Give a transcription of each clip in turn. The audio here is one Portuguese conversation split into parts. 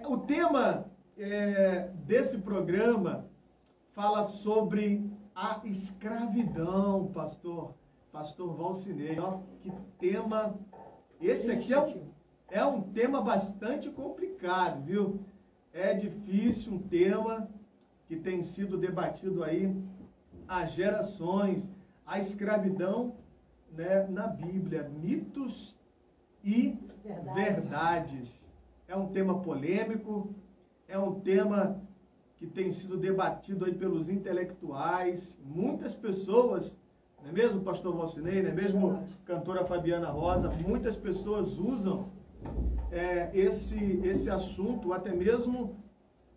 O tema desse programa fala sobre a escravidão, pastor Valcinei. Ó, que tema! Esse aqui é um tema bastante complicado, viu? É difícil, um tema que tem sido debatido aí há gerações. A escravidão, né, na Bíblia, mitos e verdades. É um tema polêmico, é um tema que tem sido debatido aí pelos intelectuais. Muitas pessoas, não é mesmo, pastor Valcinei, não é mesmo, cantora Fabiana Rosa, muitas pessoas usam esse assunto até mesmo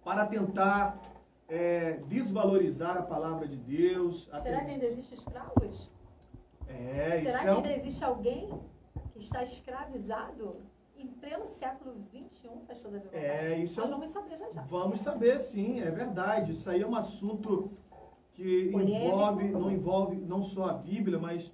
para tentar desvalorizar a palavra de Deus. Será que ainda existem escravos? Será que ainda existe alguém que está escravizado em pleno século XXI, pastor Davi? Isso nós vamos saber já. Vamos saber, sim, é verdade. Isso aí é um assunto que não envolve não só a Bíblia, mas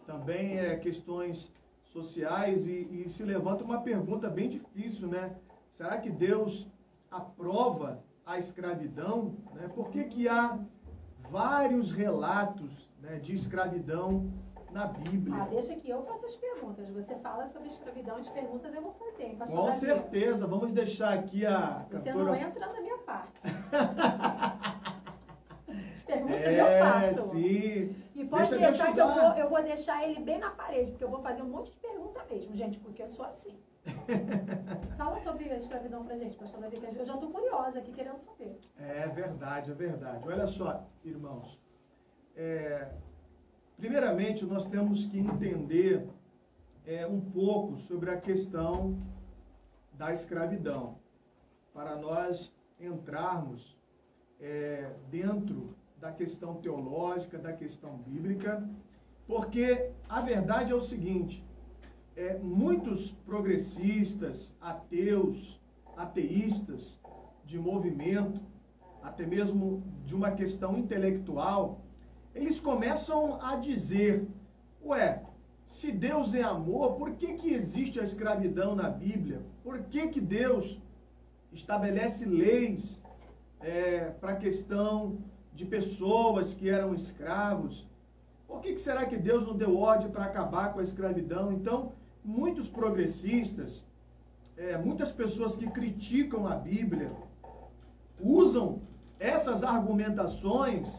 também questões sociais, e se levanta uma pergunta bem difícil, né? Será que Deus aprova a escravidão? Né? Por que há vários relatos, né, de escravidão na Bíblia? Deixa que eu faça as perguntas. Você fala sobre escravidão, as perguntas eu vou fazer, hein, pastor Com Davi? certeza. Vamos deixar aqui a Você cantora... não entra na minha parte. As perguntas eu faço. Sim. E pode deixar que eu vou deixar ele bem na parede, porque eu vou fazer um monte de pergunta mesmo, gente, porque eu sou assim. Fala sobre a escravidão pra gente, pastor Davi, que eu já estou curiosa aqui, querendo saber. É verdade, é verdade. Olha só, irmãos. Primeiramente, nós temos que entender um pouco sobre a questão da escravidão, para nós entrarmos dentro da questão teológica, da questão bíblica, porque a verdade é o seguinte: muitos progressistas, ateístas de movimento, até mesmo de uma questão intelectual, eles começam a dizer, se Deus é amor, por que existe a escravidão na Bíblia? Por que Deus estabelece leis para a questão de pessoas que eram escravos? Por que será que Deus não deu ordem para acabar com a escravidão? Então, muitos progressistas, muitas pessoas que criticam a Bíblia, usam essas argumentações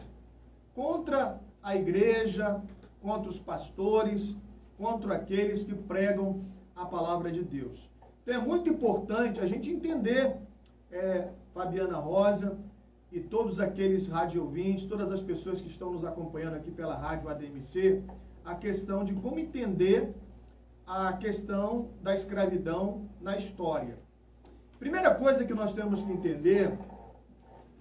contra a igreja, contra os pastores, contra aqueles que pregam a palavra de Deus. Então é muito importante a gente entender, Fabiana Rosa e todos aqueles rádio ouvintes, todas as pessoas que estão nos acompanhando aqui pela rádio ADMC, a questão de como entender a questão da escravidão na história. Primeira coisa que nós temos que entender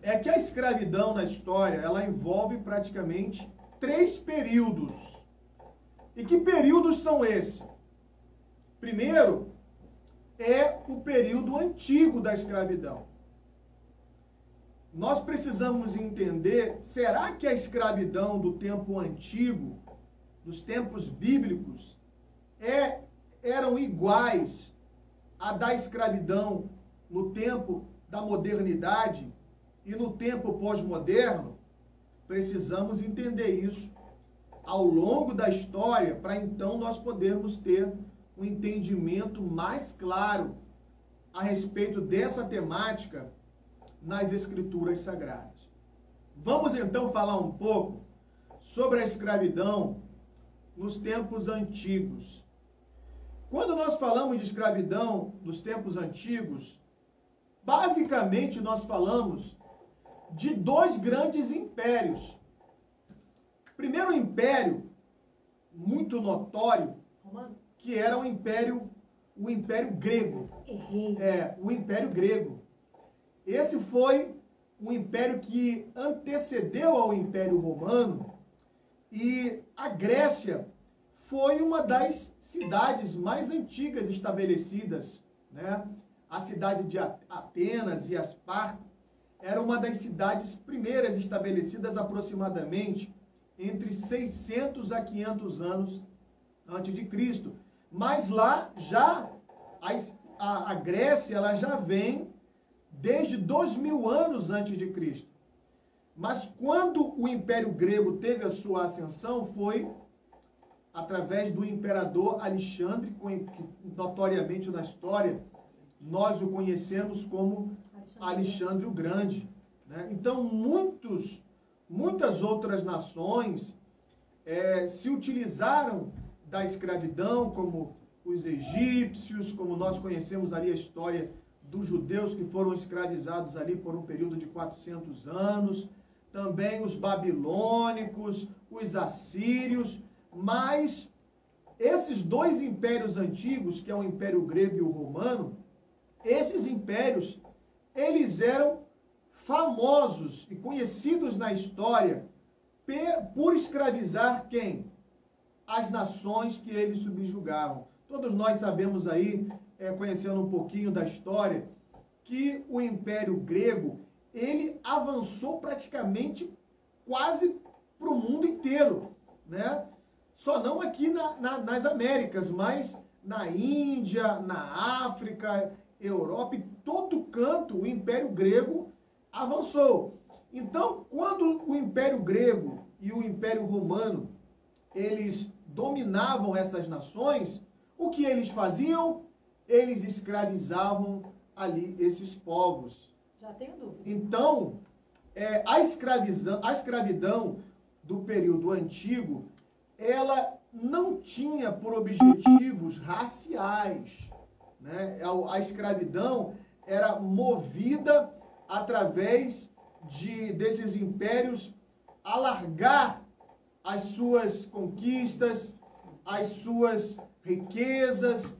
é que a escravidão na história, ela envolve praticamente 3 períodos. E que períodos são esses? Primeiro, é o período antigo da escravidão. Nós precisamos entender, será que a escravidão do tempo antigo, dos tempos bíblicos, eram iguais à da escravidão no tempo da modernidade e no tempo pós-moderno? Precisamos entender isso ao longo da história, para então nós podermos ter um entendimento mais claro a respeito dessa temática nas Escrituras Sagradas. Vamos então falar um pouco sobre a escravidão nos tempos antigos. Quando nós falamos de escravidão nos tempos antigos, basicamente nós falamos de 2 grandes impérios. Primeiro império, muito notório, que era o Império Grego. O Império Grego. Esse foi um império que antecedeu ao Império Romano, e a Grécia foi uma das cidades mais antigas estabelecidas, né? A cidade de Atenas e Esparta era uma das cidades primeiras estabelecidas aproximadamente entre 600 a 500 anos antes de Cristo. Mas lá já a Grécia, ela já vem desde 2000 anos antes de Cristo. Mas quando o Império Grego teve a sua ascensão, foi através do imperador Alexandre, que notoriamente na história nós o conhecemos como Alexandre o Grande, né? Então, muitas outras nações se utilizaram da escravidão, como os egípcios, como nós conhecemos ali a história dos judeus que foram escravizados ali por um período de 400 anos, também os babilônicos, os assírios, mas esses dois impérios antigos, que é o Império Grego e o Romano, esses impérios, eles eram famosos e conhecidos na história por escravizar quem? As nações que eles subjugavam. Todos nós sabemos aí, conhecendo um pouquinho da história, que o Império Grego, ele avançou praticamente quase para o mundo inteiro, né? Só não aqui nas Américas, mas na Índia, na África, Europa, em todo canto o Império Grego avançou. Então, quando o Império Grego e o Império Romano, eles dominavam essas nações, o que eles faziam? Eles escravizavam ali esses povos. Já tenho dúvida. Então, a escravidão do período antigo, ela não tinha por objetivos raciais, né? A escravidão era movida através desses impérios alargar as suas conquistas, as suas riquezas,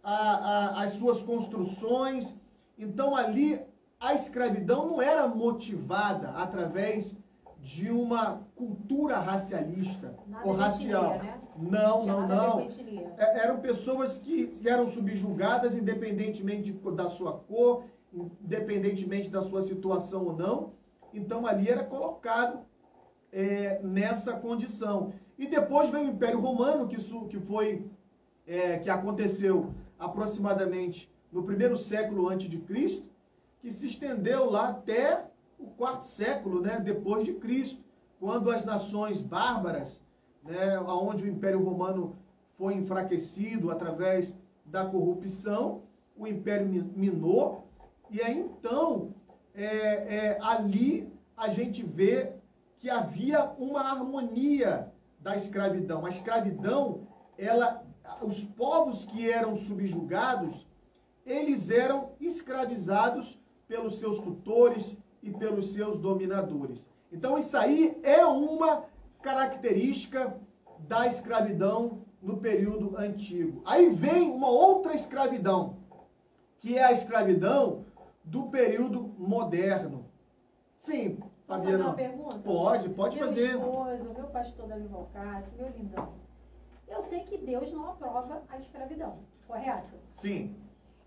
as suas construções. Então ali a escravidão não era motivada através de uma cultura racialista ou racial. Etnia, né? Não. Eram pessoas que eram subjugadas independentemente da sua cor, independentemente da sua situação ou não. Então ali era colocado nessa condição. E depois veio o Império Romano, que aconteceu aproximadamente no primeiro século antes de Cristo, que se estendeu lá até o quarto século, né, depois de Cristo, quando as nações bárbaras, né, onde o Império Romano foi enfraquecido através da corrupção, o Império minou, e aí então, ali a gente vê que havia uma harmonia da escravidão. A escravidão, os povos que eram subjugados, eles eram escravizados pelos seus tutores e pelos seus dominadores. Então isso aí é uma característica da escravidão no período antigo. Aí vem uma outra escravidão, que é a escravidão do período moderno. Sim, posso fazer uma pergunta? Pode fazer. Meu esposo, meu pastor Davi Valcácio, meu lindão. Eu sei que Deus não aprova a escravidão, correto? Sim.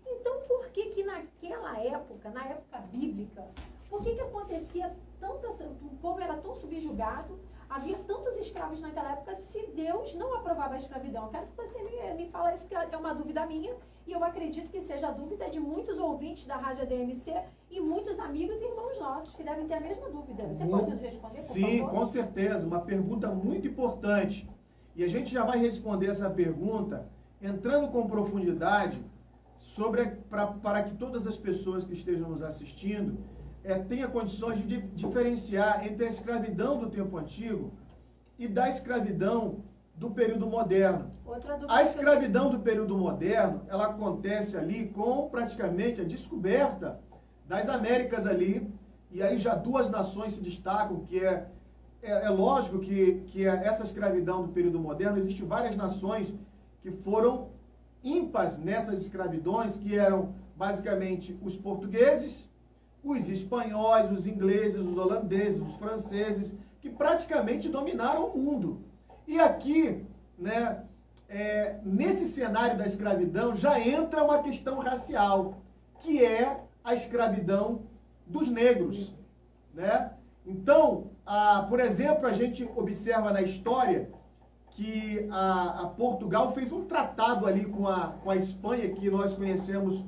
Então, por que naquela época, na época bíblica, por que acontecia o povo era tão subjugado, havia tantos escravos naquela época, se Deus não aprovava a escravidão? Eu quero que você me fale isso, porque é uma dúvida minha, e eu acredito que seja a dúvida de muitos ouvintes da Rádio ADMC e muitos amigos e irmãos nossos que devem ter a mesma dúvida. Você pode nos responder, por favor? Sim, com certeza. Uma pergunta muito importante. E a gente já vai responder essa pergunta entrando com profundidade para que todas as pessoas que estejam nos assistindo tenham condições de diferenciar entre a escravidão do tempo antigo e da escravidão do período moderno. A escravidão do período moderno, ela acontece ali com praticamente a descoberta das Américas ali, e aí já duas nações se destacam, que é lógico que essa escravidão do período moderno, existem várias nações que foram ímpares nessas escravidões, que eram basicamente os portugueses, os espanhóis, os ingleses, os holandeses, os franceses, que praticamente dominaram o mundo. E aqui, né, nesse cenário da escravidão, já entra uma questão racial, que é a escravidão dos negros, né? Então, por exemplo, a gente observa na história que a Portugal fez um tratado ali com a Espanha, que nós conhecemos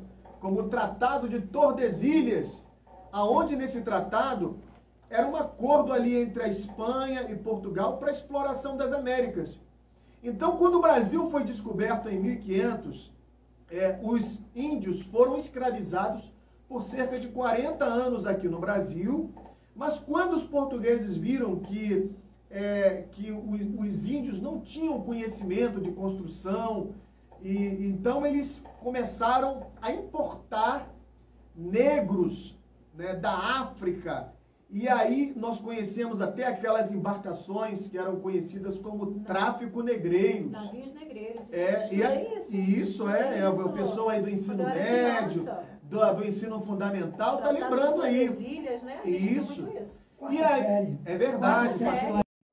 como o Tratado de Tordesilhas, aonde nesse tratado era um acordo ali entre a Espanha e Portugal para a exploração das Américas. Então, quando o Brasil foi descoberto em 1500, os índios foram escravizados por cerca de 40 anos aqui no Brasil, mas quando os portugueses viram que os índios não tinham conhecimento de construção, então eles começaram a importar negros, né, da África. E aí nós conhecemos até aquelas embarcações que eram conhecidas como tráfico negreiros. Navios negreiros. O pessoal aí do ensino médio, do ensino fundamental, tá lembrando aí. Ilhas, né? Isso. E aí, é verdade,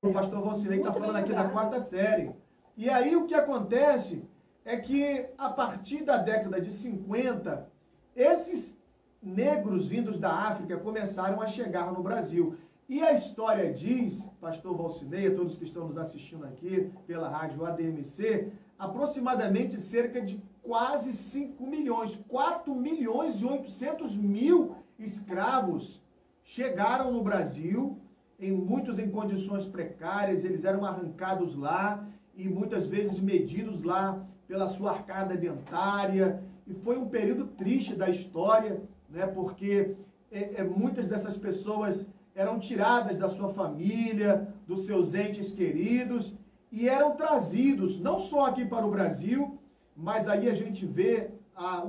o pastor Valcinei está falando aqui da 4ª série. E aí o que acontece é que a partir da década de 50, esses negros vindos da África começaram a chegar no Brasil. E a história diz, pastor Valcinei, a todos que estão nos assistindo aqui pela rádio ADMC, aproximadamente cerca de quase 5 milhões, 4 milhões e 800 mil escravos chegaram no Brasil, muitos em condições precárias, eles eram arrancados lá e muitas vezes medidos lá pela sua arcada dentária. E foi um período triste da história, né, porque muitas dessas pessoas eram tiradas da sua família, dos seus entes queridos, e eram trazidos, não só aqui para o Brasil, mas aí a gente vê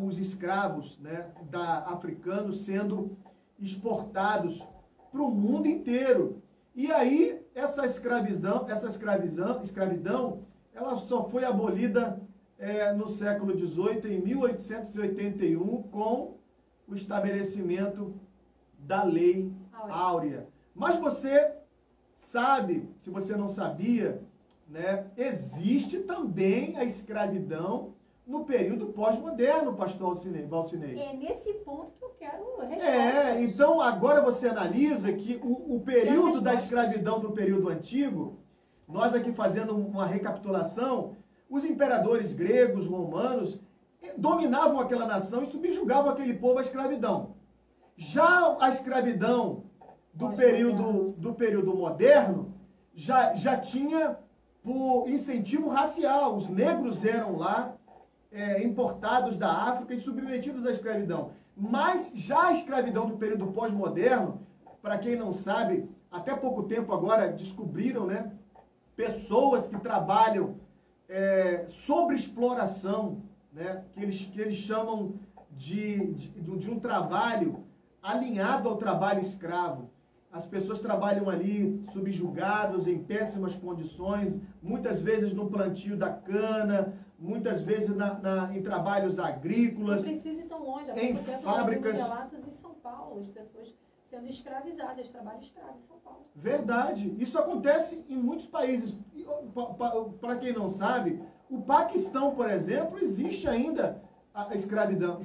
os escravos, né, africanos sendo exportados para o mundo inteiro. E aí essa escravidão, ela só foi abolida no século XVIII, em 1881, com o estabelecimento da Lei Áurea. Mas você sabe, se você não sabia, né, existe também a escravidão no período pós-moderno, pastor Valcinei. É nesse ponto que eu quero respostas. Então agora você analisa que o período da escravidão do período antigo, nós aqui fazendo uma recapitulação, os imperadores gregos, romanos, dominavam aquela nação e subjugavam aquele povo à escravidão. Já a escravidão do período moderno já tinha por incentivo racial. Os negros eram lá importados da África e submetidos à escravidão. Mas já a escravidão do período pós-moderno, para quem não sabe, até pouco tempo agora descobriram, né, pessoas que trabalham sobre exploração, né, que eles chamam de um trabalho alinhado ao trabalho escravo. As pessoas trabalham ali subjugados, em péssimas condições, muitas vezes no plantio da cana, muitas vezes em trabalhos agrícolas. Não precisa ir tão longe. Em fábricas. Relatos em São Paulo, as pessoas sendo escravizadas, trabalho escravo em São Paulo. Verdade. Isso acontece em muitos países. Para quem não sabe, o Paquistão, por exemplo, existe ainda a escravidão.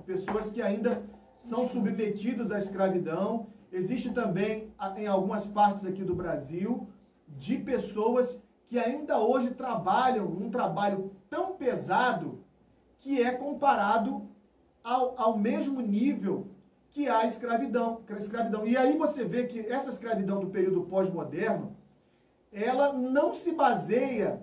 Pessoas que ainda são submetidas à escravidão. Existe também, em algumas partes aqui do Brasil, de pessoas que ainda hoje trabalham um trabalho tão pesado que é comparado ao mesmo nível que a escravidão. E aí você vê que essa escravidão do período pós-moderno, ela não se baseia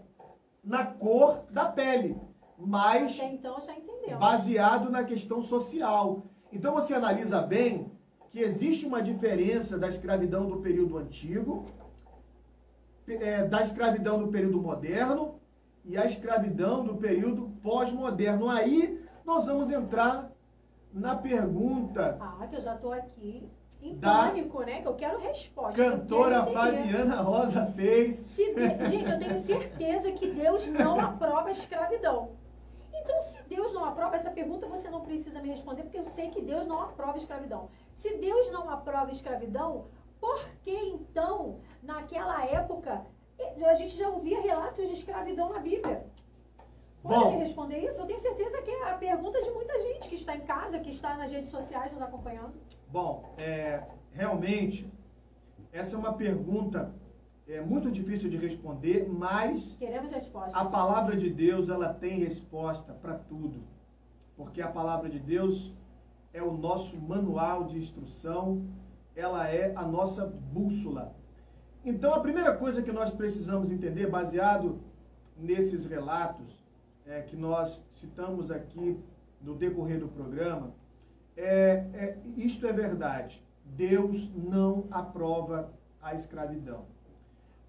na cor da pele, mas até então já entendeu, baseado na questão social. Então você analisa bem que existe uma diferença da escravidão do período antigo, da escravidão do período moderno e a escravidão do período pós-moderno. Aí nós vamos entrar na pergunta... que eu já estou aqui em pânico, né? Que eu quero resposta. Cantora Fabiana Rosa fez. Gente, eu tenho certeza que Deus não aprova a escravidão. Então, se Deus não aprova essa pergunta, você não precisa me responder, porque eu sei que Deus não aprova a escravidão. Se Deus não aprova a escravidão, por que então, naquela época, a gente já ouvia relatos de escravidão na Bíblia? Pode me responder isso? Eu tenho certeza que é a pergunta de muita gente que está em casa, que está nas redes sociais nos acompanhando. Bom, realmente, essa é uma pergunta muito difícil de responder, mas queremos respostas. A palavra de Deus, ela tem resposta para tudo. porque a palavra de Deus é o nosso manual de instrução, ela é a nossa bússola. Então, a primeira coisa que nós precisamos entender, baseado nesses relatos que nós citamos aqui no decorrer do programa, isto é verdade. Deus não aprova a escravidão.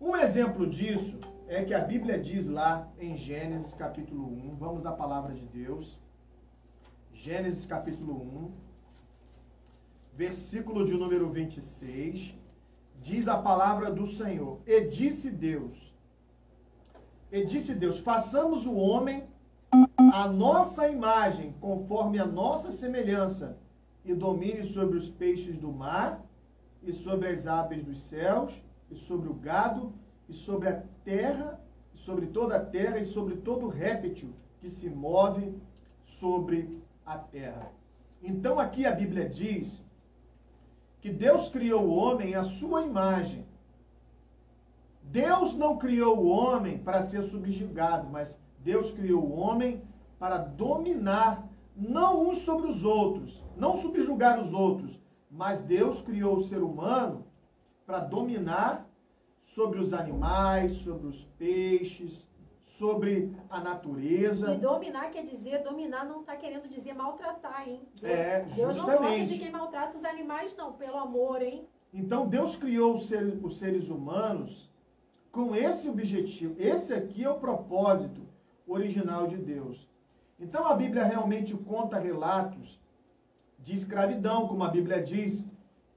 Um exemplo disso é que a Bíblia diz lá em Gênesis capítulo 1, vamos à palavra de Deus, Gênesis capítulo 1, versículo de número 26, diz a palavra do Senhor: E disse Deus, façamos o homem à nossa imagem, conforme a nossa semelhança, e domine sobre os peixes do mar, e sobre as aves dos céus, e sobre o gado, e sobre a terra, e sobre toda a terra, e sobre todo réptil que se move sobre a terra. Então aqui a Bíblia diz que Deus criou o homem à sua imagem. Deus não criou o homem para ser subjugado, mas Deus criou o homem para dominar, não uns sobre os outros, não subjugar os outros, mas Deus criou o ser humano para dominar sobre os animais, sobre os peixes, sobre a natureza. E dominar quer dizer, dominar não está querendo dizer maltratar, hein? justamente. Deus não gosta de quem maltrata os animais, não, pelo amor, hein? Então Deus criou os seres humanos com esse objetivo. Esse aqui é o propósito original de Deus. Então a Bíblia realmente conta relatos de escravidão, como a Bíblia diz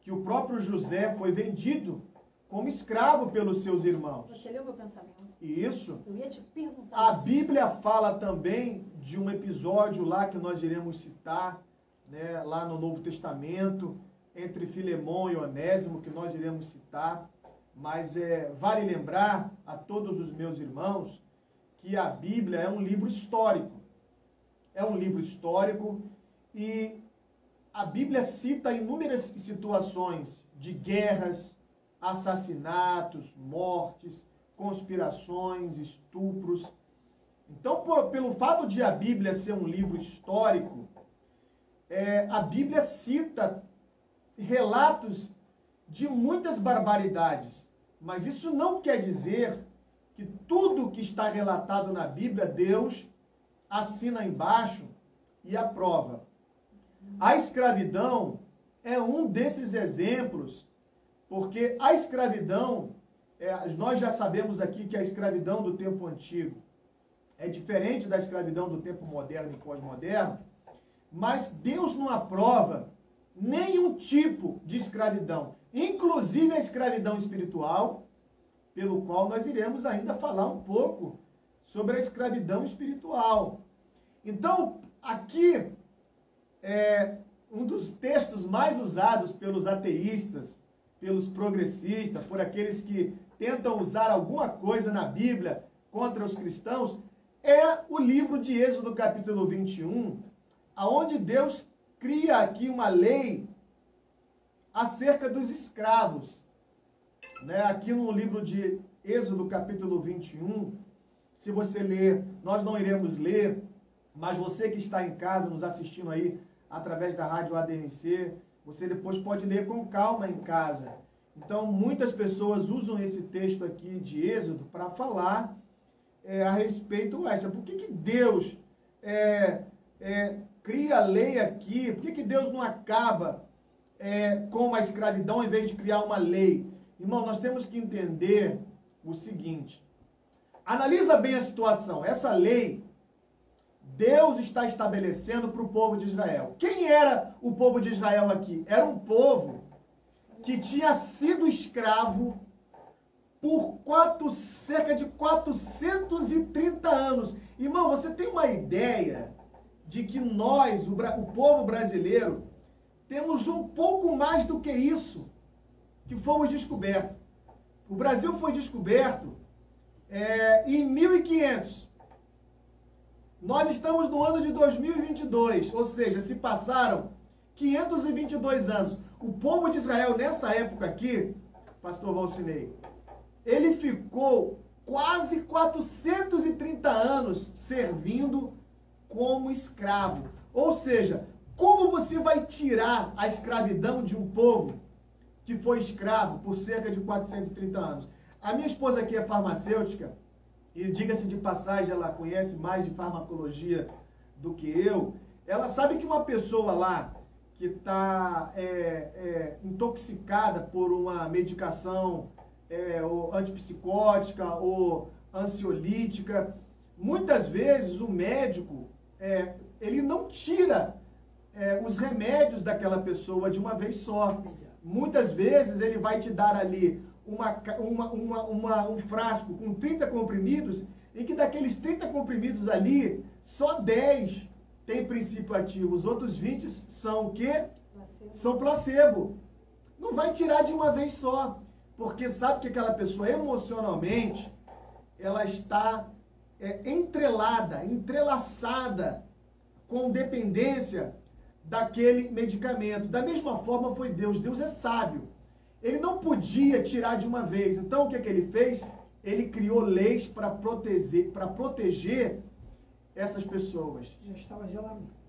que o próprio José foi vendido como escravo pelos seus irmãos. Você leu meu pensamento? Isso. Eu ia te perguntar. A Bíblia fala também de um episódio lá que nós iremos citar, né, lá no Novo Testamento, entre Filemão e Onésimo, que nós iremos citar. Mas vale lembrar a todos os meus irmãos que a Bíblia é um livro histórico. É um livro histórico e a Bíblia cita inúmeras situações de guerras, assassinatos, mortes, conspirações, estupros. Então, pelo fato de a Bíblia ser um livro histórico, a Bíblia cita relatos de muitas barbaridades. Mas isso não quer dizer que tudo que está relatado na Bíblia, Deus assina embaixo e aprova. A escravidão é um desses exemplos, porque a escravidão, nós já sabemos aqui que a escravidão do tempo antigo é diferente da escravidão do tempo moderno e pós-moderno, mas Deus não aprova nenhum tipo de escravidão, inclusive a escravidão espiritual, pelo qual nós iremos ainda falar um pouco sobre a escravidão espiritual. Então, aqui um dos textos mais usados pelos ateístas, pelos progressistas, por aqueles que tentam usar alguma coisa na Bíblia contra os cristãos, é o livro de Êxodo capítulo 21, aonde Deus cria aqui uma lei acerca dos escravos. Aqui no livro de Êxodo capítulo 21, se você ler, nós não iremos ler, mas você que está em casa nos assistindo aí através da rádio ADMC, você depois pode ler com calma em casa. Então, muitas pessoas usam esse texto aqui de Êxodo para falar a respeito por que Deus cria a lei aqui? Por que Deus não acaba com a escravidão ao invés de criar uma lei? Irmão, nós temos que entender o seguinte. Analisa bem a situação. Essa lei, Deus está estabelecendo para o povo de Israel. Quem era o povo de Israel aqui? Era um povo que tinha sido escravo por cerca de 430 anos. Irmão, você tem uma ideia de que nós, o povo brasileiro, temos um pouco mais do que isso que fomos descobertos. O Brasil foi descoberto em 1500. Nós estamos no ano de 2022, ou seja, se passaram 522 anos. O povo de Israel, nessa época aqui, pastor Valcinei, ele ficou quase 430 anos servindo como escravo. Ou seja, como você vai tirar a escravidão de um povo que foi escravo por cerca de 430 anos? A minha esposa aqui é farmacêutica, e diga-se de passagem, ela conhece mais de farmacologia do que eu. Ela sabe que uma pessoa lá que está intoxicada por uma medicação ou antipsicótica ou ansiolítica, muitas vezes o médico ele não tira os remédios daquela pessoa de uma vez só. Muitas vezes ele vai te dar ali um frasco com 30 comprimidos, e que daqueles 30 comprimidos ali, só 10 tem princípio ativo. Os outros 20 são o quê? Placebo. São placebo. Não vai tirar de uma vez só, porque sabe que aquela pessoa emocionalmente, ela está entrelaçada com dependência daquele medicamento. Da mesma forma foi Deus. Deus é sábio. Ele não podia tirar de uma vez. Então, o que ele fez? Ele criou leis para proteger essas pessoas.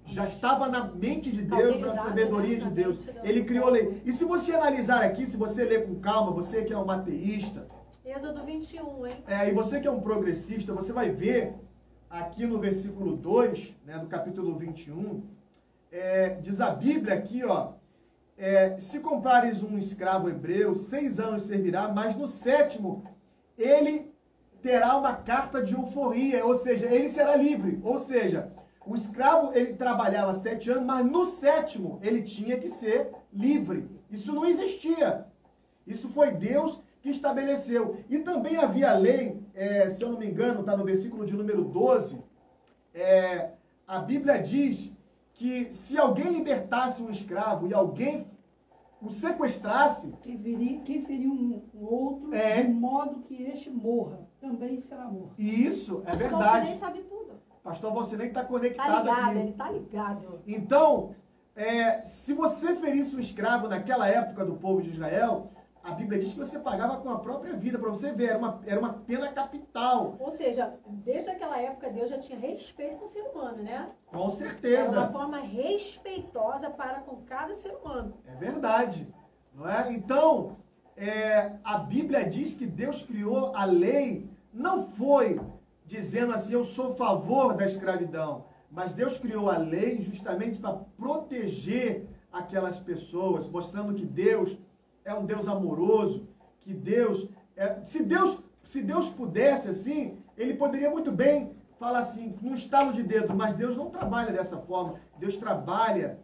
Já estava na mente de Deus, na sabedoria de Deus. Ele criou lei. E se você analisar aqui, se você ler com calma, você que é um ateísta... Êxodo 21, hein? E você que é um progressista, você vai ver aqui no versículo 2, né, do capítulo 21, diz a Bíblia aqui, ó, se comprares um escravo hebreu, 6 anos servirá, mas no 7º ele terá uma carta de alforria, ou seja, ele será livre. Ou seja, o escravo ele trabalhava 7 anos, mas no 7º ele tinha que ser livre. Isso não existia. Isso foi Deus que estabeleceu. E também havia a lei, se eu não me engano, está no versículo de número 12, a Bíblia diz que se alguém libertasse um escravo e alguém o sequestrasse... Que ferir um outro de modo que este morra, também será morto. Isso, é verdade. Então, sabe tudo. Pastor Valcinei está conectado aqui. Ele está ligado. Então, se você ferisse um escravo naquela época do povo de Israel, a Bíblia diz que você pagava com a própria vida. Para você ver, era uma pena capital. Ou seja, desde aquela época Deus já tinha respeito com o ser humano, né? Com certeza. Era uma forma respeitosa para com cada ser humano. É verdade. Não é? Então, a Bíblia diz que Deus criou a lei, não foi dizendo assim, eu sou a favor da escravidão, mas Deus criou a lei justamente para proteger aquelas pessoas, mostrando que Deus é um Deus amoroso, que Deus... Se Deus pudesse assim, ele poderia muito bem falar assim, num estalo de dedo, mas Deus não trabalha dessa forma. Deus trabalha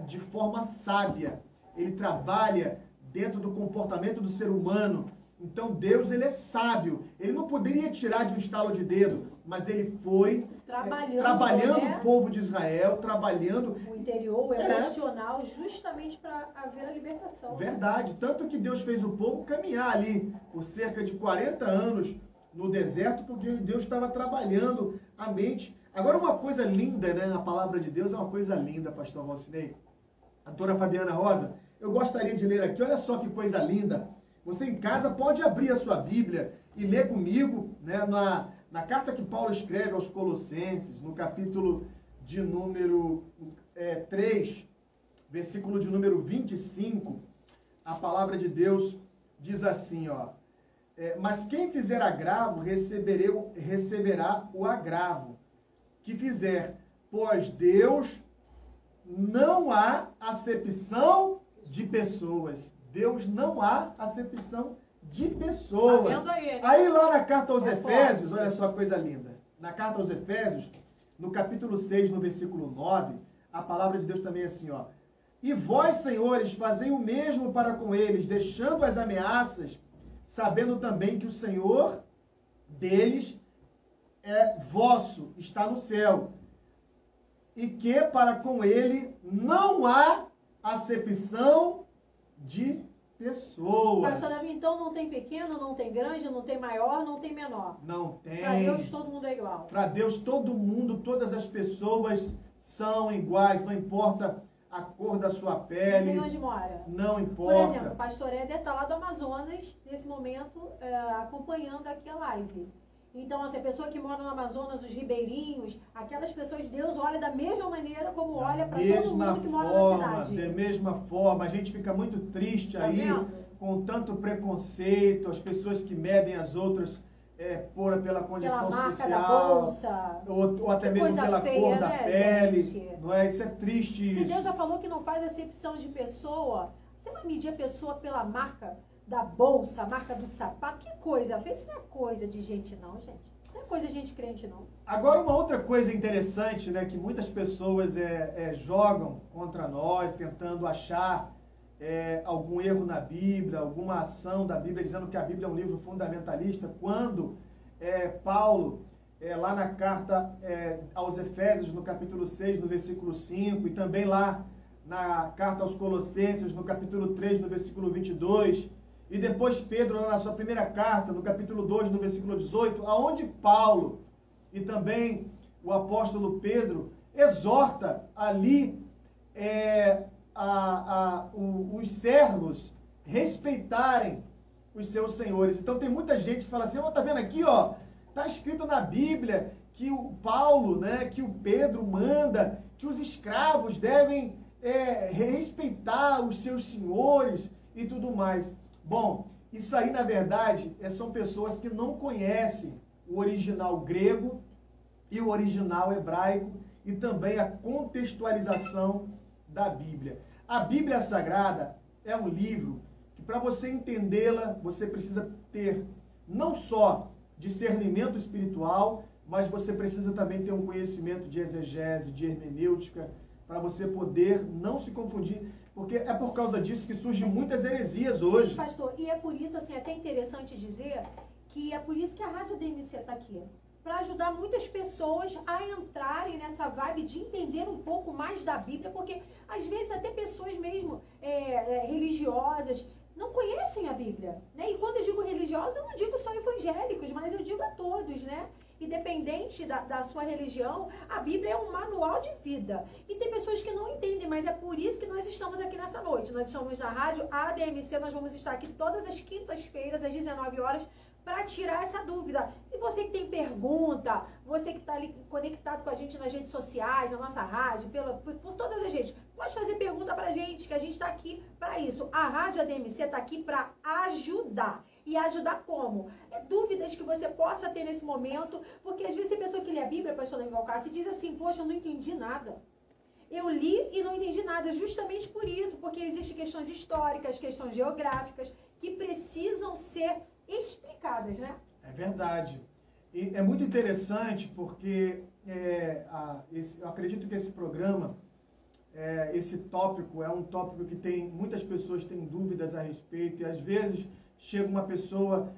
de forma sábia. Ele trabalha dentro do comportamento do ser humano. Então Deus, ele é sábio. Ele não poderia tirar de um estalo de dedo, mas ele foi trabalhando o povo de Israel, trabalhando o interior, o emocional, justamente para haver a libertação. Verdade. Tanto que Deus fez o povo caminhar ali por cerca de 40 anos no deserto, porque Deus estava trabalhando a mente. Agora, uma coisa linda, né? A palavra de Deus é uma coisa linda, pastor Valcinei. A doutora Fabiana Rosa, eu gostaria de ler aqui, olha só que coisa linda. Você em casa pode abrir a sua Bíblia e ler comigo, né, na carta que Paulo escreve aos Colossenses, no capítulo de número 3, versículo de número 25, a palavra de Deus diz assim, ó, mas quem fizer agravo receberá o agravo que fizer, pois Deus não há acepção de pessoas. Deus não há acepção de pessoas. Tá vendo aí, né? Aí lá na carta aos Efésios, olha só que coisa linda. Na carta aos Efésios, no capítulo 6, no versículo 9, a palavra de Deus também é assim, ó. E vós, senhores, fazei o mesmo para com eles, deixando as ameaças, sabendo também que o Senhor deles é vosso, está no céu. E que para com ele não há acepção de pessoas. Pastor Davi, então não tem pequeno, não tem grande, não tem maior, não tem menor. Não tem. Para Deus todo mundo é igual. Para Deus todo mundo, todas as pessoas são iguais, não importa a cor da sua pele. Nem onde mora. Não importa. Por exemplo, o pastor Éder está lá do Amazonas, nesse momento, acompanhando aqui a live. Então, assim, a pessoa que mora no Amazonas, os ribeirinhos, aquelas pessoas, Deus olha da mesma maneira como olha para todo mundo que mora na cidade. Da mesma forma, a gente fica muito triste aí, com tanto preconceito, as pessoas que medem as outras pela condição pela marca social, da bolsa, ou até mesmo pela feia, cor da pele, gente? não é? Isso é triste. Se Deus já falou que não faz acepção de pessoa, você vai medir a pessoa pela marca da bolsa, a marca do sapato, que coisa? Isso não é coisa de gente não, gente. Não é coisa de gente crente não. Agora, uma outra coisa interessante, né, que muitas pessoas jogam contra nós, tentando achar algum erro na Bíblia, alguma ação da Bíblia, dizendo que a Bíblia é um livro fundamentalista, quando Paulo, lá na carta aos Efésios, no capítulo 6, no versículo 5, e também lá na carta aos Colossenses, no capítulo 3, no versículo 22, e depois Pedro, na sua primeira carta, no capítulo 2, no versículo 18, aonde Paulo e também o apóstolo Pedro exorta ali os servos respeitarem os seus senhores. Então tem muita gente que fala assim, tá vendo aqui, ó, tá escrito na Bíblia que o Paulo, né, que o Pedro manda que os escravos devem respeitar os seus senhores e tudo mais. Bom, isso aí, na verdade, são pessoas que não conhecem o original grego e o original hebraico e também a contextualização da Bíblia. A Bíblia Sagrada é um livro que, para você entendê-la, você precisa ter não só discernimento espiritual, mas você precisa também ter um conhecimento de exegese, de hermenêutica, para você poder não se confundir, porque é por causa disso que surgem muitas heresias hoje. Sim, pastor, e é por isso, assim, até interessante dizer que é por isso que a Rádio DMC está aqui, para ajudar muitas pessoas a entrarem nessa vibe de entender um pouco mais da Bíblia, porque às vezes até pessoas mesmo religiosas não conhecem a Bíblia, né? E quando eu digo religiosa, eu não digo só evangélicos, mas eu digo a todos, né? Independente da sua religião, a Bíblia é um manual de vida. E tem pessoas que não entendem, mas é por isso que nós estamos aqui nessa noite. Nós estamos na rádio ADMC, nós vamos estar aqui todas as quintas-feiras, às 19 horas, para tirar essa dúvida. E você que tem pergunta, você que está ali conectado com a gente nas redes sociais, na nossa rádio, por todas as redes, pode fazer pergunta para a gente, que a gente está aqui para isso. A Rádio ADMC está aqui para ajudar. E ajudar como? Dúvidas que você possa ter nesse momento, porque às vezes tem pessoa que lê a Bíblia, pastor Davi Valcárcel, e diz assim, poxa, eu não entendi nada. Eu li e não entendi nada, justamente por isso, porque existem questões históricas, questões geográficas, que precisam ser explicadas, né? É verdade. E é muito interessante porque eu acredito que esse programa, esse tópico, é um tópico que muitas pessoas têm dúvidas a respeito, e às vezes chega uma pessoa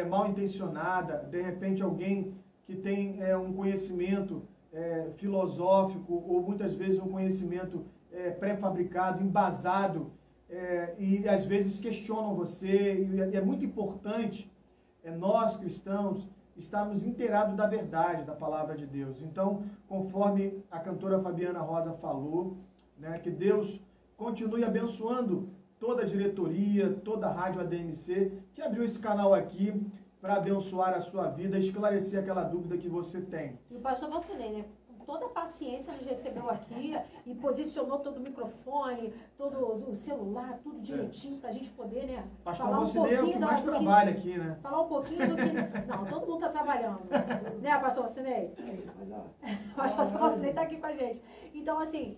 mal intencionada, de repente alguém que tem um conhecimento filosófico, ou muitas vezes um conhecimento pré-fabricado, embasado, e às vezes questionam você, e é muito importante nós cristãos estarmos inteirados da verdade da palavra de Deus. Então, conforme a cantora Fabiana Rosa falou, né, que Deus continue abençoando toda a diretoria, toda a Rádio ADMC, que abriu esse canal aqui para abençoar a sua vida, esclarecer aquela dúvida que você tem. E o pastor Valcinei, né? Com toda a paciência nos recebeu aqui e posicionou todo o microfone, todo o celular, tudo direitinho para a gente poder, né? Pastor Valcinei é o que mais trabalha aqui, né? Falar um pouquinho do que... Não, todo mundo está trabalhando. Né, pastor Valcinei? Mas o pastor Valcinei está aqui com a gente. Então, assim...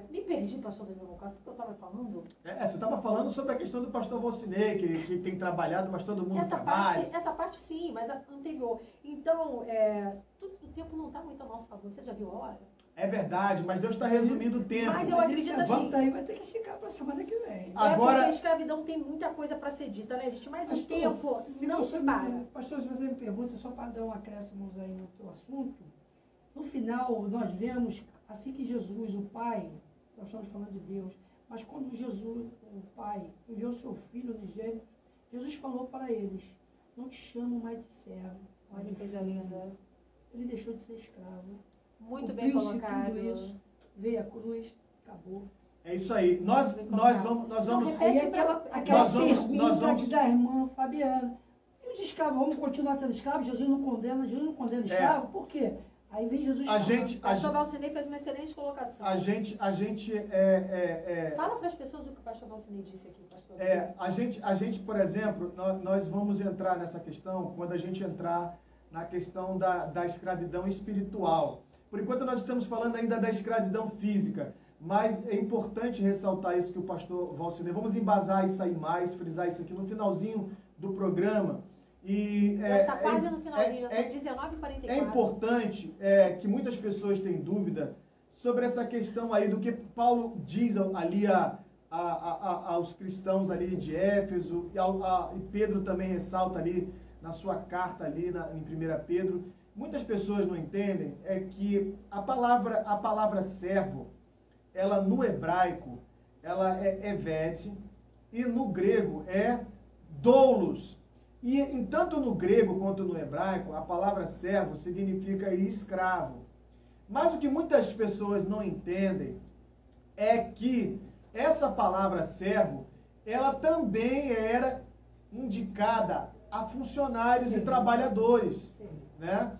me perdi, pastor Davi Valcárcel, o que eu estava falando? Você estava falando sobre a questão do pastor Valcinei, que tem trabalhado, mas todo mundo trabalha. Essa parte sim, mas a anterior. Então, o tempo não está muito a nosso favor. Você já viu a hora? É verdade, mas Deus está resumindo o tempo. Mas eu acredito assim. Aí vai ter que chegar para a semana que vem. Agora, porque a escravidão tem muita coisa para ser dita, né, gente? Mas o tempo não se para. Pastor, se você me pergunta, só para dar um acréscimo aí no teu assunto, no final nós vemos, assim que Jesus, o Pai, nós estamos falando de Deus, mas quando Jesus, o Pai, enviou seu Filho unigênito, Jesus falou para eles, não te chamo mais de servo. Olha que coisa linda. Ele deixou de ser escravo. Muito bem colocado. Tudo isso, veio a cruz, acabou. É isso aí. Nós vamos... Aí aquela pergunta da irmã Fabiana. E os escravos vamos continuar sendo escravos, Jesus não condena escravo, por quê? Aí vem Jesus O pastor Valcinei fez uma excelente colocação. Fala para as pessoas o que o pastor Valcinei disse aqui, pastor. A gente, por exemplo, nós vamos entrar nessa questão quando a gente entrar na questão da escravidão espiritual. Por enquanto nós estamos falando ainda da escravidão física, mas é importante ressaltar isso que o pastor Valcinei, vamos embasar isso aí mais, frisar isso aqui no finalzinho do programa. Já está quase no finalzinho, já são 19h44. É importante que muitas pessoas têm dúvida sobre essa questão aí do que Paulo diz ali aos cristãos ali de Éfeso, e Pedro também ressalta ali na sua carta ali em 1 Pedro. Muitas pessoas não entendem que a palavra servo, ela no hebraico, ela é eved, e no grego é doulos. E tanto no grego quanto no hebraico, a palavra servo significa escravo. Mas o que muitas pessoas não entendem é que essa palavra servo, ela também era indicada a funcionários e trabalhadores. Né?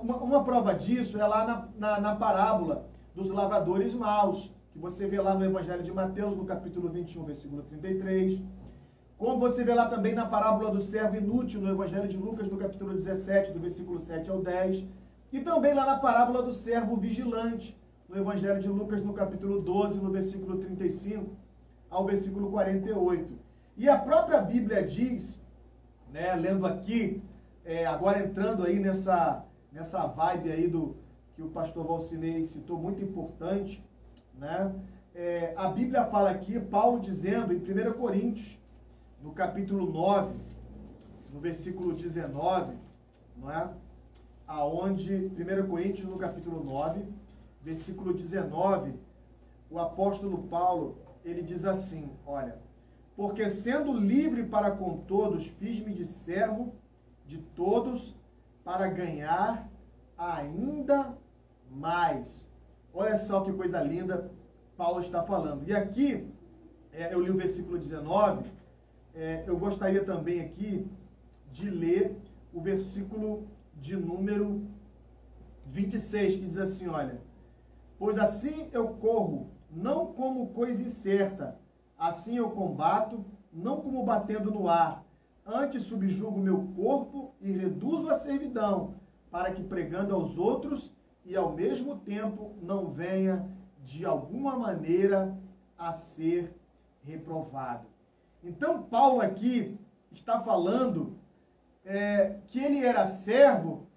Uma prova disso é lá na parábola dos lavradores maus, que você vê lá no Evangelho de Mateus, no capítulo 21, versículo 33. Como você vê lá também na parábola do servo inútil, no Evangelho de Lucas, no capítulo 17, do versículo 7 ao 10. E também lá na parábola do servo vigilante, no Evangelho de Lucas, no capítulo 12, no versículo 35 ao versículo 48. E a própria Bíblia diz, né, lendo aqui, agora entrando aí nessa vibe aí que o pastor Valcinei citou, muito importante, né? A Bíblia fala aqui, Paulo dizendo em 1 Coríntios, no capítulo 9, no versículo 19, não é? Aonde, 1 Coríntios, no capítulo 9, versículo 19, o apóstolo Paulo, ele diz assim, olha, porque sendo livre para com todos, fiz-me de servo de todos para ganhar ainda mais. Olha só que coisa linda Paulo está falando. E aqui, eu li o versículo 19, eu gostaria também aqui de ler o versículo de número 26, que diz assim, olha, pois assim eu corro, não como coisa incerta, assim eu combato, não como batendo no ar, antes subjugo meu corpo e reduzo a servidão, para que pregando aos outros e ao mesmo tempo não venha de alguma maneira a ser reprovado. Então, Paulo aqui está falando que ele era servo,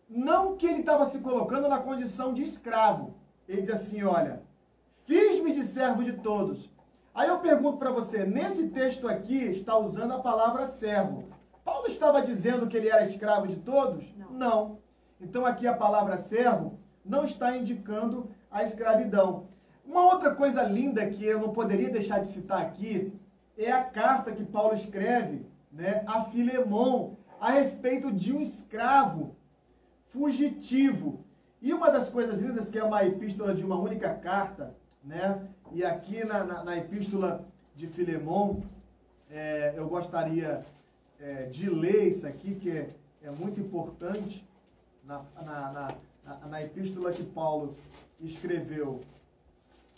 não que ele estava se colocando na condição de escravo. Ele diz assim, olha, fiz-me de servo de todos. Aí eu pergunto para você, nesse texto aqui está usando a palavra servo. Paulo estava dizendo que ele era escravo de todos? Não. Então aqui a palavra servo não está indicando a escravidão. Uma outra coisa linda que eu não poderia deixar de citar aqui é a carta que Paulo escreve, né, a Filemon, a respeito de um escravo fugitivo. E uma das coisas lindas, que é uma epístola de uma única carta, né, e aqui na epístola de Filemon, eu gostaria de ler isso aqui, que é muito importante, na epístola que Paulo escreveu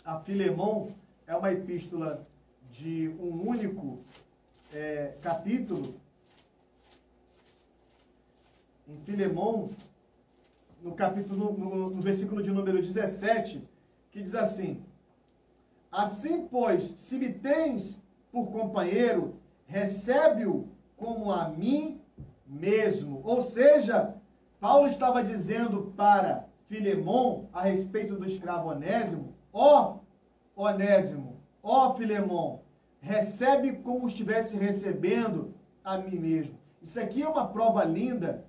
a Filemon, é uma epístola de um único capítulo. Em Filemon, no versículo de número 17, que diz assim, assim, pois, se me tens por companheiro, recebe-o como a mim mesmo. Ou seja, Paulo estava dizendo para Filemon, a respeito do escravo Onésimo, ó Onésimo, ó Filemon, recebe como estivesse recebendo a mim mesmo. Isso aqui é uma prova linda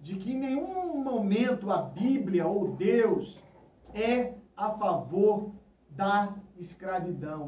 de que em nenhum momento a Bíblia ou Deus é a favor da escravidão.